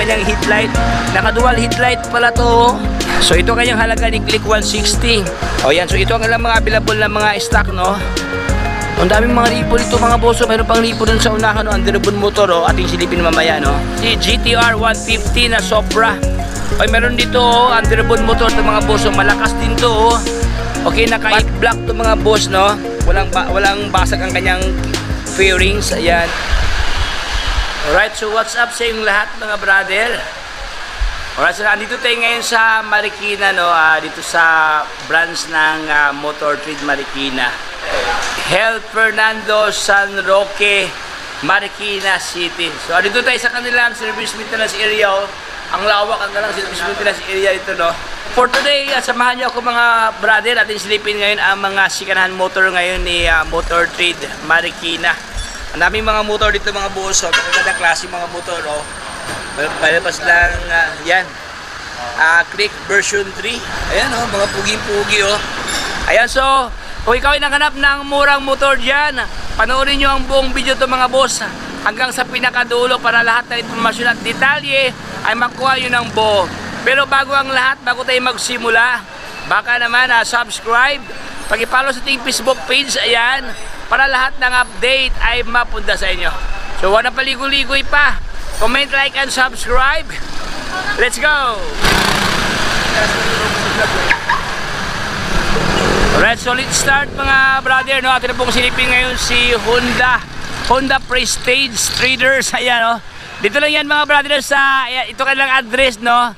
kanyang headlight. Naka-dual headlight pala to. So ito kanyang halaga ni Click 160. O yan, so ito ang mga available na mga stock, no. Ang daming mga ripo dito mga boss. Mayroon pang ripo dun sa unahan, no. Underbone motor, oh. Ating silipin mamaya, no. Si GTR 150 na Supra. Okay, meron dito, oh, underbone motor to mga boss. So, malakas din to, oh. Okay, naka-8 black to mga boss, no. Walang basag ang kanyang fairings. Ayan. Alright, so what's up sa inyong lahat mga brother? Alright, so andito tayo ngayon sa Marikina, no? Dito sa branch ng Motor Trade Marikina. Hel Fernando San Roque, Marikina City. So andito tayo sa kanilang service maintenance area, oh. Ang lawak ang kanilang service maintenance area ito, no? For today, samahan niyo ako mga brother. Atin silipin ngayon ang mga sikanahan motor ngayon ni Motor Trade Marikina. Ang daming mga motor dito mga boss, oh. Magandang klase mga motor, oh. Palabas lang, yan. Click version 3. Ayan, oh, mga pugi-pugi, oh. Ayan, so, kung ikaw ay naghanap ng murang motor dyan, panoorin nyo ang buong video to mga boss. Hanggang sa pinakadulo para lahat ng informasyon at detalye ay makuha nyo ng buo. Pero bago ang lahat, bago tayo magsimula, baka naman subscribe, pag-follow sa ating Facebook page, ayan, para lahat ng update ay mapunta sa inyo. So, wala na paligoy-ligoy pa. Comment, like, and subscribe. Let's go! Alright, so let's start mga brother, no? Atin na pong silipin ngayon si Honda Prestige Traders. Ayan, no? Dito lang yan mga brother sa, ito kanilang address, no?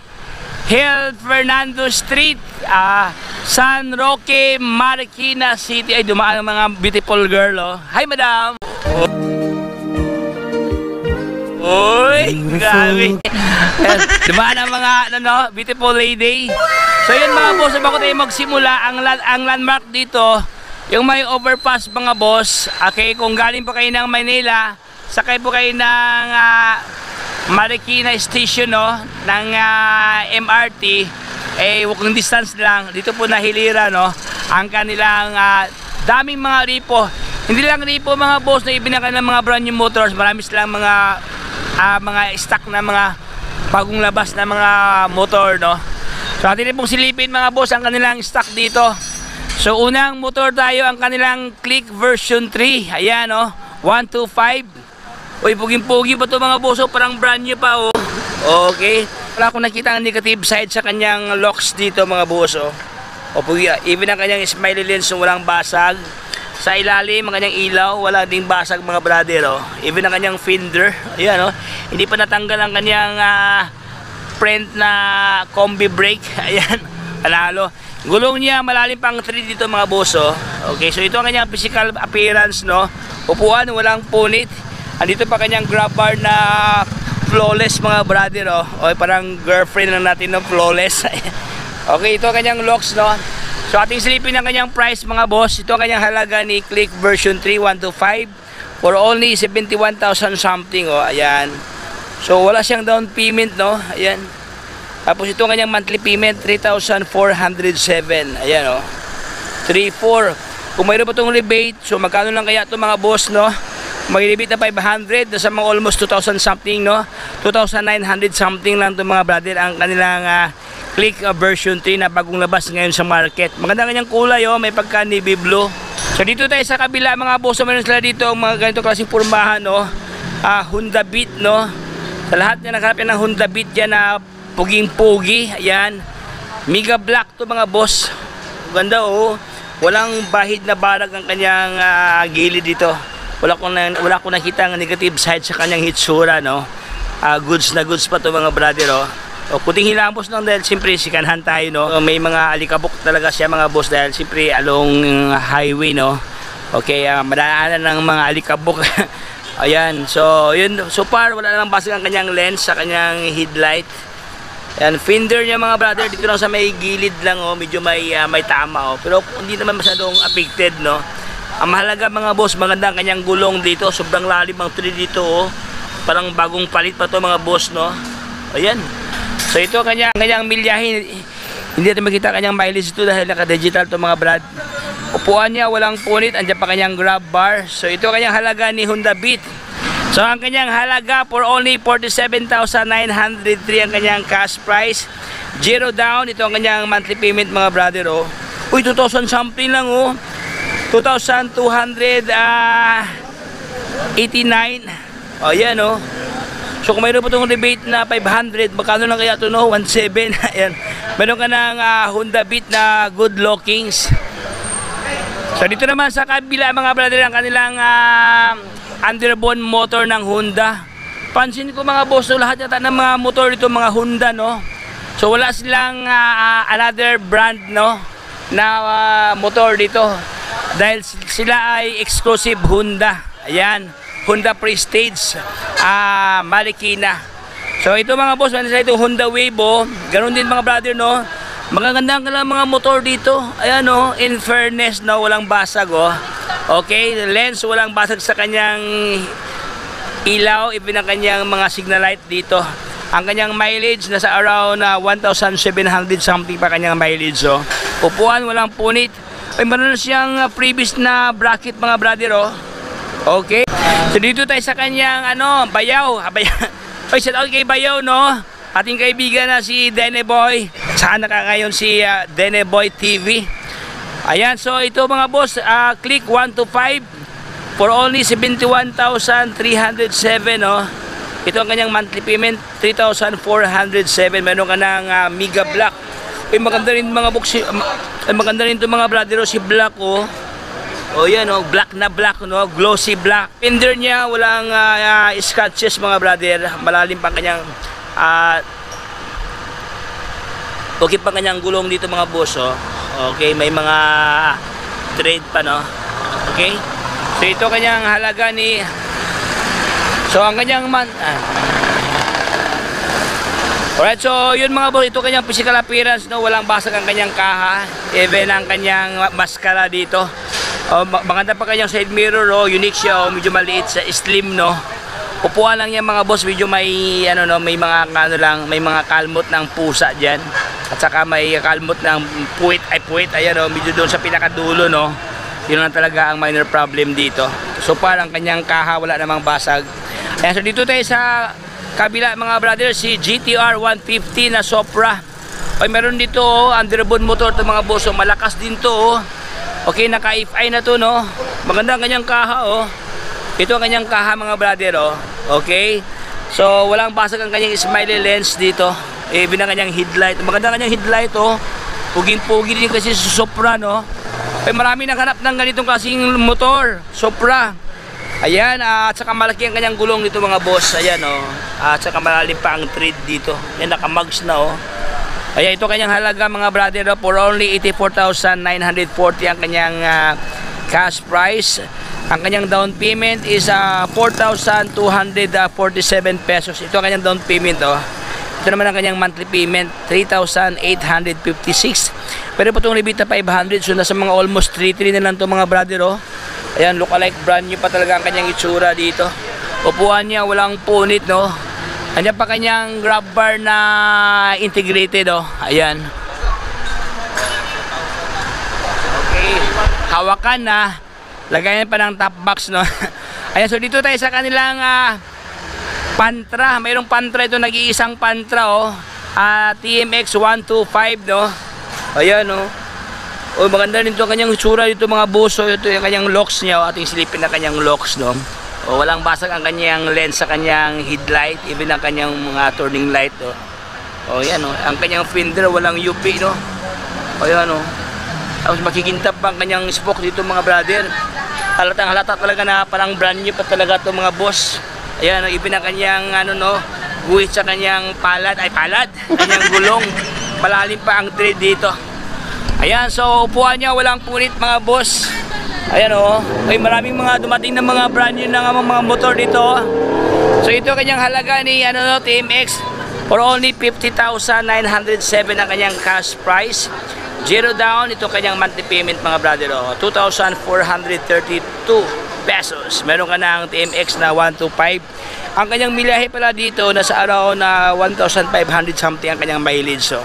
Hel Fernando Street, San Roque, Marikina City. Ay, dumaan ang mga beautiful girl, oh. Hi, madam! Uy, grabe. Dumaan ang mga beautiful lady. So yun mga boss, bago tayo magsimula, ang landmark dito, yung may overpass mga boss. Okay, kung galing po kayo ng Manila, sakay po kayo ng Marikina Station, no, ng MRT, walking distance lang. Dito po nahilira, no, ang kanilang daming mga ripo. Hindi lang ripo mga boss na ibinaka ng mga brand new motors. Marami silang mga stock na mga bagong labas na mga motor, no. So atin pong silipin mga boss ang kanilang stock dito. So unang motor tayo, ang kanilang Click version 3. Ayan, no, 125. Uy, puging-pugi pa to mga boss, oh. Parang brand new pa, oh. Okay, wala akong nakita ang negative side sa kanyang locks dito mga boss, oh. Even ang kanyang smiley lens, walang basag. Sa ilalim, ang kanyang ilaw, wala ding basag mga brother, oh. Even ang kanyang fender, ayan, oh. Hindi pa natanggal ang kanyang front na combi brake. Ayan, panalo. Gulong niya, malalim pang 3 dito mga boss, oh. Okay, so ito ang kanyang physical appearance, no. Upuan, walang punit. Andito pa kanyang grab bar na flawless mga brother, oh. Okay, parang girlfriend lang natin, no, flawless. Okay, ito ang kanyang locks, no. So ating silipin ang kanyang price mga boss. Ito ang kanyang halaga ni Click version 3 125 for only 71,000 something, oh. Ayan. So wala siyang down payment, no. Ayan. Tapos ito ang kanyang monthly payment 3,407. Ayan, oh. 3,400. Kung mayroon pa itong rebate, so magkano lang kaya ito mga boss, no. May rebate na 500 sa mga almost 2,000 something, no. 2,900 something lang ito mga brother ang kanilang Click version 3 na bagong labas ngayon sa market. Maganda kanyang kulay, oh, may pagka navy blue. So dito tayo sa kabila mga boss, meron sila dito ang mga ganito klaseng pormahan, no. Honda Beat, no. Sa lahat niya nakahanap ng Honda Beat yan na puging-pugi. Ayan. Mega black to mga boss. Ganda, oh. Walang bahid na barag ang kanyang gilid dito. Wala ko nakita ang negative side sa kanyang hitsura, no. Goods na goods pa to mga brother, oh. O, kuting hilamos lang dahil siyempre sikanhan tayo, no. So, may mga alikabok talaga siya mga boss dahil siyempre along highway, no. Okay, madaanan ng mga alikabok. Ayan, so yun, so far wala namang basag ang kanyang lens sa kanyang headlight. Ayan, fender niya mga brother dito lang sa may gilid lang, oh, medyo may tama, oh. Pero hindi naman masyadong affected, no. Ang mahalaga mga boss, maganda ang kanyang gulong dito, sobrang lalim ang 3 dito, oh. Parang bagong palit pa to mga boss, no. Ayan. So ito kanyang milyahin, hindi natin makita kanyang mileage ito dahil naka-digital to mga brad. Upuan niya, walang punit, andyan pa kanyang grab bar. So ito kanyang halaga ni Honda Beat. So ang kanyang halaga for only 47,903 ang kanyang cash price. 0 down. Ito ang kanyang monthly payment mga brother oh. Uy, 2,000 something lang oh. 2,289. O yan oh. So kung mayroon po itong rebate na 500, magkano lang kaya ito no? 1,700. Ayan. Meron ka ng Honda Beat na good lookings. So dito naman sa kabila mga brother ang kanilang underbone motor ng Honda. Pansin ko mga boss, so lahat yata ng mga motor dito mga Honda no. So wala silang another brand no na motor dito. Dahil sila ay exclusive Honda. Ayan, Honda Prestige Marikina. So ito mga boss, ano ito Honda Wave oh. Ganon din mga brother no. Magaganda ka lang mga motor dito. Ayan oh, in fairness no, walang basag oh. Okay, lens walang basag sa kanyang ilaw, even ang kanyang mga signal light dito. Ang kanyang mileage nasa around 1,700 something pa kanyang mileage oh. Upuan walang punit. Ay meron siyang previous na bracket mga brother oh. Okay. So dito tayo sa kanyang bayaw. Oy, shout out kay Bayaw no. Ating kaibigan na si Dene Boy. Sana ka ngayon si Dene Boy TV. Ayan, so ito mga boss, click 1 to 5 for only 71,307 no. Ito ang kanyang monthly payment, 3,407. Meron ka ng Mega Black. Ay maganda rin mga box, maganda rin 'to mga brother si Black oh. Oh yan oh, black na black no, glossy black. Fender niya walang scratches mga brother. Malalim pa kanyang okay pa kanyang gulong dito mga boss oh. Okay, may mga thread pa no. Okay? So ito kanyang halaga ni. So ang kanyang alright, so yun mga boss, ito kanyang physical appearance no, walang basag ang kanyang kaha, even ang kanyang maskara dito. Maganda pa kanyang side mirror oh, unique siya oh, medyo maliit sa slim no. Upuan lang yan mga boss, medyo may may mga may mga kalmot ng pusa diyan. At saka may kalmot ng puwit, ayan oh, medyo doon sa pinakadulo no. Yun lang talaga ang minor problem dito. So parang kanyang kaha wala namang basag. Ayan, so dito tayo sa kabila mga brother, si GTR 150 na Supra. Ay meron dito oh, underbone motor to mga boss, oh, malakas din to oh. Okay, naka-FI na to no. Maganda ang kanyang kaha oh. Ito ang kanyang kaha mga brother oh. Okay. So walang basag ang kanyang smiley lens dito. Even ang kanyang headlight. Maganda ang kanyang headlight oh. Pugin-pugi din kasi sa Supra no. Ay marami naghanap ng ganitong klaseng motor, Supra. Ayan, at saka malaki ang kanyang gulong dito mga boss. Ayan oh. At saka malalim pa ang tread dito. Yan naka-mugs na oh. Ayan, ito kanyang halaga mga brother for only 84,940 ang kanyang cash price. Ang kanyang down payment is 4,247 pesos. Ito ang kanyang down payment oh. Ito naman ang kanyang monthly payment, 3,856. Pero po itong rebate na 500, so nasa mga almost 3,300 na lang ito mga brother oh. Ayan, look alike brand new pa talaga ang kanyang itsura dito. Upuan niya walang punit no. Andiyan pa kanyang grab bar na integrated oh. Ayan. Okay. Hawakan na. Lagayan pa ng top box no. Ayan, so dito tayo sa kanilang Pantra. Mayroong Pantra ito, nag-iisang Pantra oh. TMX 125 no. Ayan oh. Oh, maganda rin ito ang kanyang itsura dito mga boss. So ito yung kanyang locks niya oh. Ating silipin na kanyang locks no. O, walang basag ang kanyang lens sa kanyang headlight, even ang kanyang mga turning light oh. O yan oh, ang kanyang fender walang UP no. O yan oh. Tapos makikintap pa ang kanyang spoke dito mga brother. Halatang halata talaga na parang brand new pa talaga to mga boss. Ayan oh, even ang kanyang guhit sa kanyang palad, kanyang gulong. Malalim pa ang tread dito. Ayan, so upuan niya walang punit mga boss. Ayan o, ay maraming mga dumating na mga brand new na mga motor dito. So ito kanyang halaga ni TMX for only 50,907 ang kanyang cash price. 0 down, ito kanyang monthly payment mga brother o, 2,432 pesos. Meron ka ng TMX na 125. Ang kanyang milahe pala dito nasa around 1,500 something ang kanyang mileage so.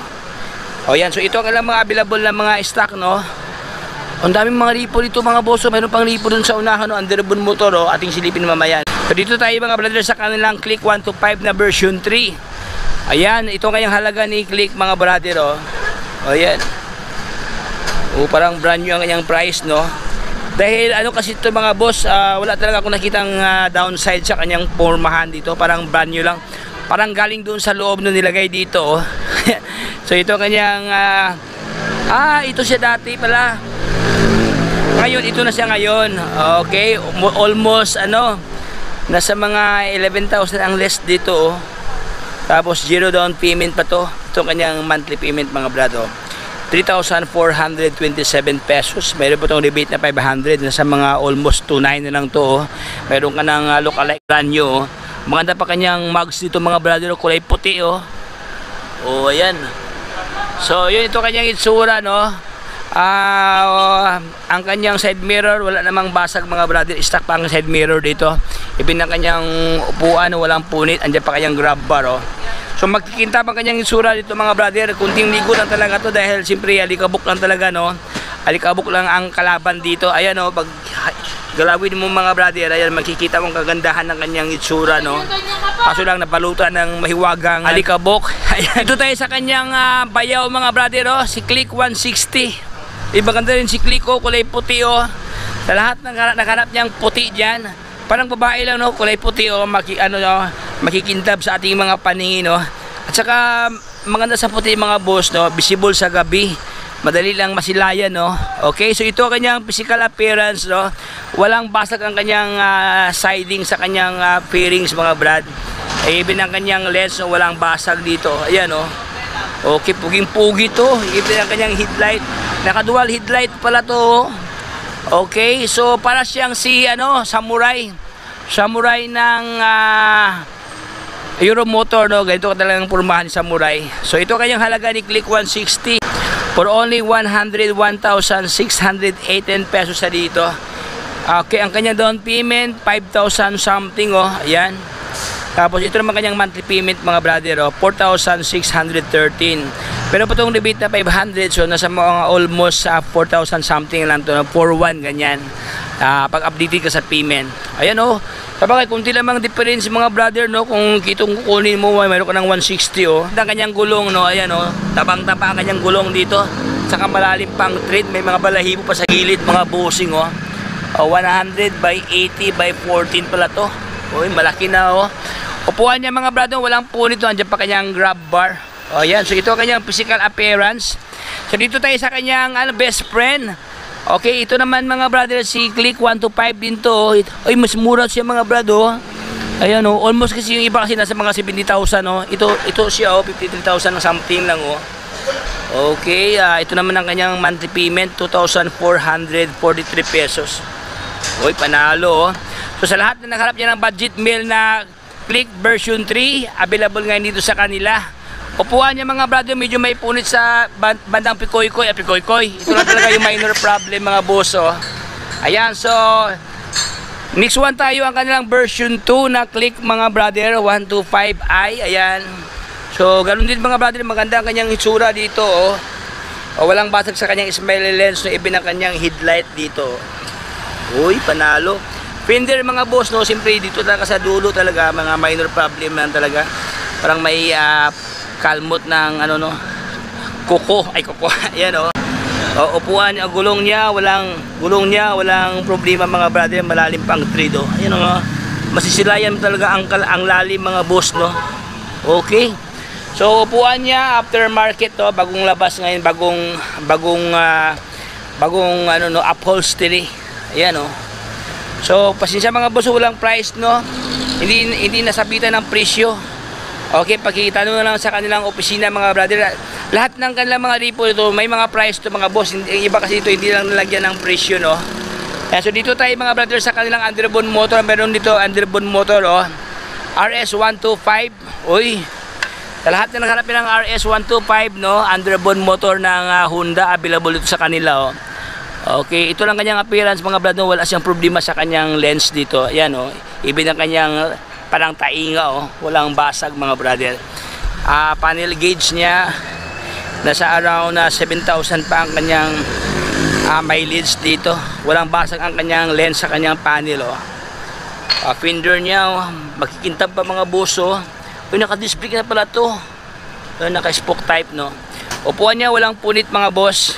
O yan, so ito ang mga available na mga stock no. Ang daming mga ripo dito mga boss. Mayroon pang ripo dun sa unahan no, underbone motor oh. Ating silipin mamaya. So dito tayo mga brother sa kanilang Click 125 na version 3. Ayan, ito kanyang halaga ni Click mga brother, oh. O yan. O parang brand new ang kanyang price, no. Dahil ano kasi ito mga boss, wala talaga akong nakitang downside sa kanyang pormahan dito. Parang brand new lang. Parang galing doon sa loob na nilagay dito, oh. So ito kanyang ito siya dati pala. Ngayon ito na siya ngayon. Okay, almost nasa mga 11,000 ang less dito, oh. Tapos 0 down payment pa to. Ito kanyang monthly payment mga brado. 3,427 pesos. Mayroon po itong rebate na 500. Nasa mga almost 2,900 na lang to, oh. Mayroon ka ng lookalike brand new, oh. Maganda pa kanyang mugs dito mga brother, kulay puti, oh. Oh, ayan. So yun, ito kanyang itsura, no. Ang kanyang side mirror wala namang basag mga brother, stock pa ang side mirror dito. Ibin ang kanyang upuan, walang punit, andyan pa kanyang grab bar, oh. So magkikinta pa kanyang itsura dito mga brother, kunting ligo lang talaga to dahil siyempre alikabok lang talaga, no. Alikabok lang ang kalaban dito. Ayan, oh, pag galawin mo mga brother, ayan, makikita mong kagandahan ng kanyang itsura, no. Kaso lang napalutan ng mahiwagang alikabok. Ayan, ito tayo sa kanyang bayaw mga brother, oh, si Click 160. Maganda rin si Click, oh, kulay puti, oh. Sa lahat ng naghanap niyang puti dyan, parang babae lang, no, kulay puti, oh, makikintab sa ating mga paningin, no. At saka maganda sa puti mga boss, no, visible sa gabi, madali lang masilayan, no. Okay, so ito kanyang physical appearance, no. Walang basag ang kanyang siding sa kanyang fairings mga brad. Even ang kanyang lens, no, walang basag dito. Ayan, no. Okay, puging-pugi to. Even ang kanyang headlight, naka-dual headlight pala to. Okay, so para siyang si samurai ng Euromotor, no. Ganito talagang pormahan ni samurai. So ito kanyang halaga ni Click 160 for only 101,618 pesos sa dito. Okay, ang kanyang down payment 5,000 something, oh. Ayan. Tapos ito naman kanyang monthly payment mga brother, oh, 4,613. Pero po itong rebate na 500, so nasa mga almost 4,000 something lang to, no? 4,100 ganyan. Pag-update ka sa payment. Ayan, oh. Kapag kunti lamang difference mga brother, no, kung kitong kukunin mo, mayroon ka ng 160, oh. Ang kanyang gulong, no, ayan, oh. Tabang-taba ang kanyang gulong dito. Saka malalim pang tread, may mga balahibo pa sa gilid, mga bushing, oh. 100 by 80 by 14 pala to. Uy, malaki na, oh. Upuan niya mga brother, walang punit, oh. Andiyan pa kanyang grab bar. Oh, yan. So ito kanyang physical appearance. So dito tayo sa kanyang best friend. Okay, ito naman mga brother, si Click 125 din to. Ay, mas mura siya mga brother. Ayan, oh, almost kasi yung iba kasi nasa mga 70,000, oh. Ito siya, oh, 53,000 na something lang, oh. Okay, ito naman ang kanyang monthly payment, 2,443 pesos. Uy, panalo, oh. So sa lahat na nakaharap niya ng budget meal na Click version 3, available ngayon dito sa kanila. Upuan niya mga brother, medyo may punit sa bandang pikoy-koy. Ito lang talaga yung minor problem mga boss, oh. Ayan, so next one tayo ang kanilang version 2 na Click mga brother, 125i. Ayan. So ganun din mga brother, maganda ang kanyang itsura dito, oh. Walang basag sa kanyang smiley lens, no, ibin ang kanyang headlight dito. Uy, panalo. Fender mga boss, no, siyempre dito talaga sa dulo talaga, mga minor problem lang talaga. Parang may kalmot ng kuko. Ayan, oh. Upuan niya, gulong niya, walang problema mga brother, malalim pang tread, oh. Ayan, oh. Masisilayan talaga ang lalim mga boss, no. Okay. So upuan niya aftermarket to, bagong labas ngayon, bagong upholstery. Ayan, oh. So pasensya mga boss, walang price, no. Hindi nasabitan ng presyo. Okay, pagkikita nyo na lang sa kanilang opisina mga brother. Lahat ng kanilang mga repo ito, may mga price to mga boss. Iba kasi ito, hindi lang nalagyan ng presyo, no. Kaya, so dito tayo mga brother sa kanilang underbone motor. Meron dito underbone motor, oh, RS125. Uy, sa lahat na naghanap ng RS125, no, underbone motor ng Honda, available dito sa kanila, oh. Okay, ito lang kanyang appearance mga brother, wala siyang problema sa kanyang lens dito. Ayan, oh, ibig ang kanyang parang tainga, oh, walang basag mga brother. Panel gauge niya nasa around 7,000 pa ang kanyang mileage dito. Walang basag ang kanyang lens sa kanyang panel, oh. Fender niya, makikintab pa mga boss, oh. Uy, naka-disc brake na pala to. Naka-spoke type, no. Upuan niya, walang punit mga boss.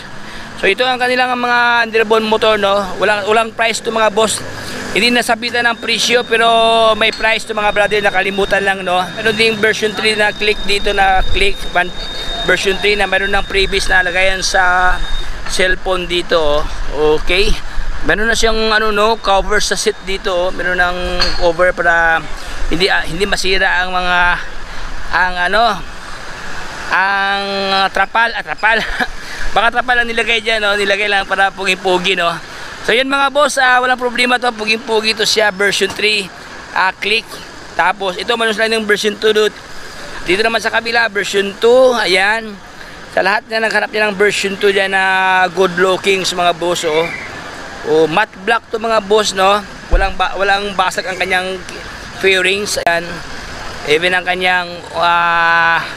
So ito ang kanilang mga underbone motor, no. Walang price to mga boss. Hindi nasabitan ng presyo, pero may price to mga brother, nakalimutan lang, no. Meron ding version 3 na click dito, na click version 3 na meron ng previous na lagayan sa cellphone dito, oh. Okay. Meron na siyang ano, no, cover sa seat dito, oh. Meron ng cover para hindi masira ang mga ang trapal. Baka trapal ang nilagay diyan, no, nilagay lang para pugi-pugi, no. So yun mga boss, walang problema to, puging-pugi to siya, version 3 click. Tapos ito meron sila ng version 2 dito naman sa kabila, version 2. Ayan, sa lahat na naghanap niya ng version 2 dyan na good looking sa mga boss, oh. Matte black to mga boss, no. Walang basag ang kanyang fairings. Ayan, even ang kanyang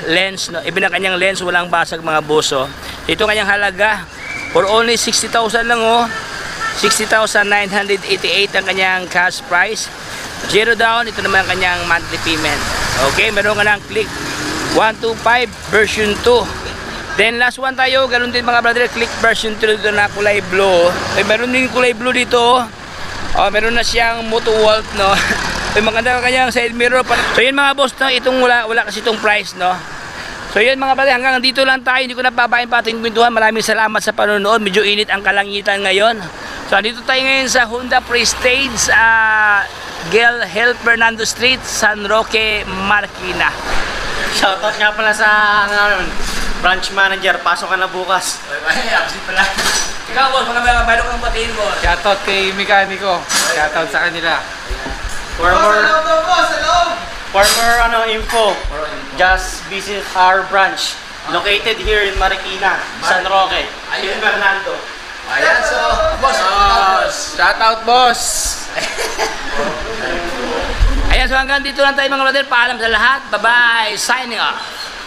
lens, no, even ang kanyang lens walang basag mga boss, oh. Ito kanyang halaga for only 60,000 lang, oh. 60,988 ang kanyang cash price, 0 down. Ito naman ang kanyang monthly payment. Okay, meron ka ng click 125 version 2. Then last one tayo, ganun din mga brother, click version 3 dito na kulay blue. Meron din kulay blue dito, oh. Meron na siyang Moto Wolf, no. Maganda ang kanyang side mirror. So yun mga boss, no, itong wala kasi itong price, no. So yun mga brother, hanggang dito lang tayo. Hindi ko na babayin pa ating kwentuhan. Maraming salamat sa panonood. Medyo init ang kalangitan ngayon. So dito tayo ngayon sa Honda Prestige, Gel Fernando Street, San Roque, Marikina. Shoutout nga pala sa branch manager. Pasok ka na bukas. Ay, absent pala. Ikaw boss, mayroon kang batiin mo. Shoutout kay mekaniko. Shoutout sa kanila. For more info, just visit our branch located here in Marikina, San Roque, Gel Fernando. Ayan, so boss, Shoutout boss. ayan, so hanggang dito lang tayo mga brother. Paalam sa lahat. Bye-bye. Signing off.